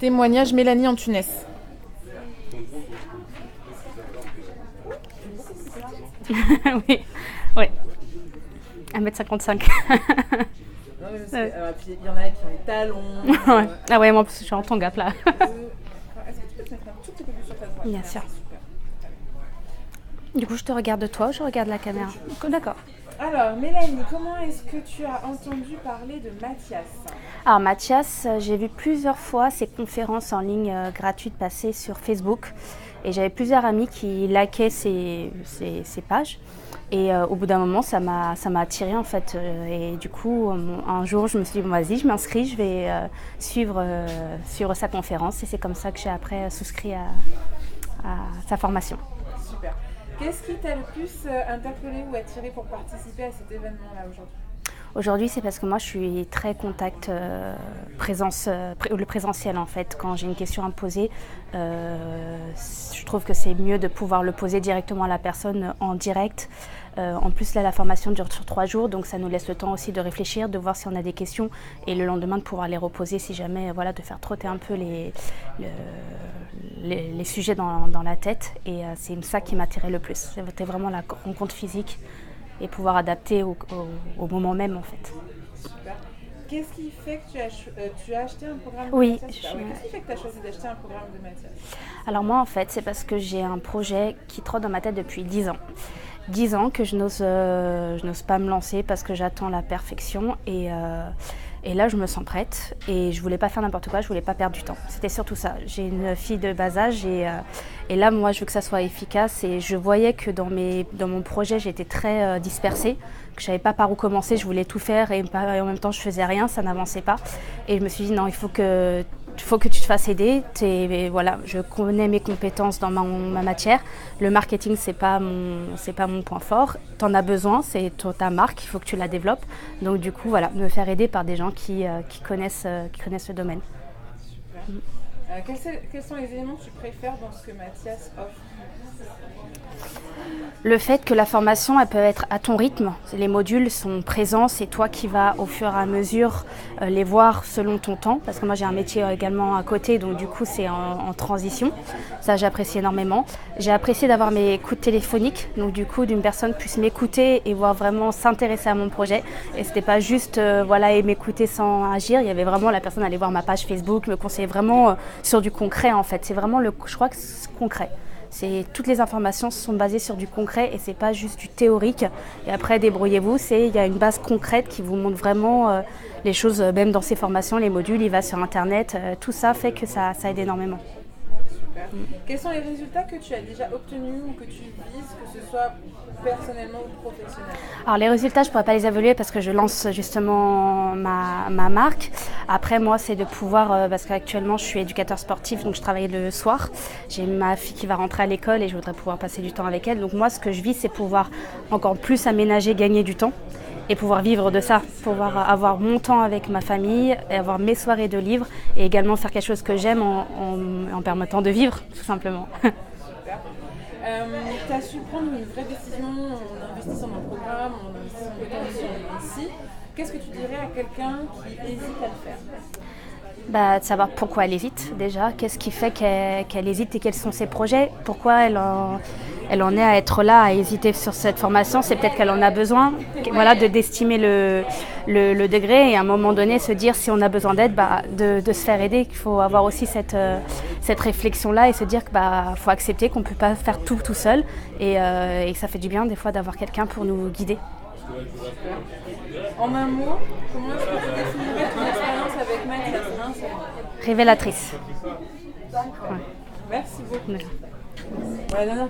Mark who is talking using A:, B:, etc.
A: Témoignage Mélanie en Tunis.
B: Oui, oui. 1m55.
A: Non, mais puis il y en a qui ont les talons.
B: Ouais. Ah ouais, moi en plus je suis en tanga plat.
A: Est-ce que tu peux te mettre un tout petit peu plus sur ta droite?
B: Bien sûr. Du coup, je te regarde toi ou je regarde la caméra? D'accord.
A: Alors, Mélanie, comment est-ce que tu as entendu parler de Mathias?
B: Alors Mathias, j'ai vu plusieurs fois ses conférences en ligne gratuites passer sur Facebook. Et j'avais plusieurs amis qui likaient ses pages. Et au bout d'un moment, ça m'a attirée en fait. Et du coup, un jour, je me suis dit, bon, vas-y, je m'inscris, je vais suivre sa conférence. Et c'est comme ça que j'ai après souscrit à sa formation.
A: Super. Qu'est-ce qui t'a le plus interpellé ou attiré pour participer à cet événement-là aujourd'hui?
B: Aujourd'hui, c'est parce que moi, je suis très contact le présentiel en fait. Quand j'ai une question à me poser, je trouve que c'est mieux de pouvoir le poser directement à la personne en direct. En plus, là, la formation dure sur 3 jours, donc ça nous laisse le temps aussi de réfléchir, de voir si on a des questions et le lendemain de pouvoir les reposer si jamais, voilà, de faire trotter un peu les sujets dans la tête. Et c'est ça qui m'attirait le plus. C'était vraiment la rencontre physique et pouvoir adapter au moment même en fait.
A: Super. Qu'est-ce qui fait que tu as acheté un programme de
B: Oui,
A: Mathias? Qu'est-ce qui fait que tu as choisi d'acheter un programme de Mathias?
B: Alors moi en fait c'est parce que j'ai un projet qui trotte dans ma tête depuis 10 ans. 10 ans que je n'ose pas me lancer parce que j'attends la perfection et là je me sens prête et je voulais pas faire n'importe quoi, je voulais pas perdre du temps. C'était surtout ça. J'ai une fille de bas âge et là moi je veux que ça soit efficace et je voyais que dans mon projet j'étais très dispersée, que je savais pas par où commencer, je voulais tout faire et en même temps je faisais rien, ça n'avançait pas et je me suis dit non, il faut que tu te fasses aider. Voilà, je connais mes compétences dans ma matière. Le marketing, c'est pas mon point fort. Tu en as besoin, c'est ta marque, il faut que tu la développes. Donc du coup, voilà, me faire aider par des gens qui connaissent le domaine.
A: Super. Quels sont les éléments que tu préfères dans ce que Mathias offre?
B: Le fait que la formation, elle peut être à ton rythme. Les modules sont présents, c'est toi qui vas au fur et à mesure les voir selon ton temps. Parce que moi, j'ai un métier également à côté, donc du coup, c'est en transition. Ça, j'apprécie énormément. J'ai apprécié d'avoir mes écoutes téléphoniques, donc du coup, d'une personne puisse m'écouter et voir vraiment s'intéresser à mon projet. Et c'était pas juste et m'écouter sans agir. Il y avait vraiment la personne allait voir ma page Facebook, me conseiller vraiment sur du concret en fait. C'est vraiment je crois que c'est concret. Toutes les informations sont basées sur du concret et c'est pas juste du théorique. Et après, débrouillez-vous, il y a une base concrète qui vous montre vraiment les choses, même dans ces formations, les modules, il va sur Internet. Tout ça fait que ça aide énormément.
A: Super. Quels sont les résultats que tu as déjà obtenus ou que tu vises, que ce soit personnellement ou professionnellement?
B: Alors les résultats, je ne pourrais pas les évaluer parce que je lance justement ma marque. Après moi, c'est de pouvoir, parce qu'actuellement je suis éducateur sportif, donc je travaille le soir. J'ai ma fille qui va rentrer à l'école et je voudrais pouvoir passer du temps avec elle. Donc moi, ce que je vis, c'est pouvoir encore plus aménager, gagner du temps et pouvoir vivre de ça, pouvoir avoir mon temps avec ma famille, et avoir mes soirées de livres et également faire quelque chose que j'aime en permettant de vivre, tout simplement.
A: Super. Tu as su prendre une vraie décision en investissant dans le programme, en investissant ici. Qu'est-ce que tu dirais à quelqu'un qui hésite à le faire?
B: De savoir pourquoi elle hésite déjà, qu'est-ce qui fait qu'elle hésite et quels sont ses projets, pourquoi elle en est à être là, à hésiter sur cette formation, c'est peut-être qu'elle en a besoin, voilà, d'estimer le degré et à un moment donné se dire si on a besoin d'aide, de se faire aider, qu'il faut avoir aussi cette réflexion-là et se dire qu'il faut accepter qu'on ne peut pas faire tout seul et que ça fait du bien des fois d'avoir quelqu'un pour nous guider.
A: En un mot, comment est-ce que tu définirais ton expérience avec Mathias?
B: Révélatrice.
A: Ouais. Merci beaucoup.
B: Voilà.
A: Voilà,